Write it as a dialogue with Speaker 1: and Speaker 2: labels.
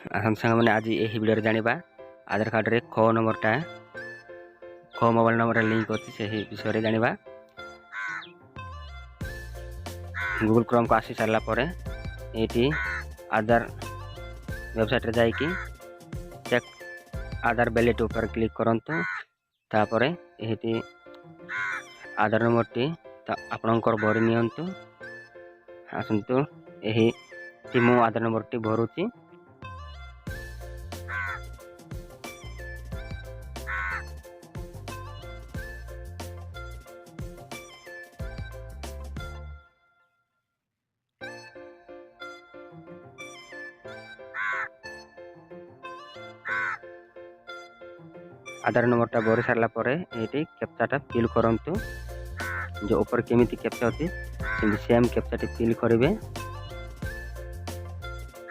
Speaker 1: आसंत सांग आज यही वीडियो जानिबा आधार कार्ड रे खो नंबरटा खो मोबाइल नंबर लिंक अच्छी से विषय जानिबा। गूगल क्रोम को आसी सारा पर ये आधार वेबसाइट रे जाइकी चेक आधार बैलेट ऊपर क्लिक करंतु तापर ये आधार नंबर टी आपणकर भरी नियंतु। आसंतु यही मो आधार नंबर टी भरुची आधार नंबरटा भरी सारा पर ये कैप्चाटा फिल करंतु जो ऊपर केमिति कैप्चा अच्छी सेम कैप्चाटी फिल करेंगे।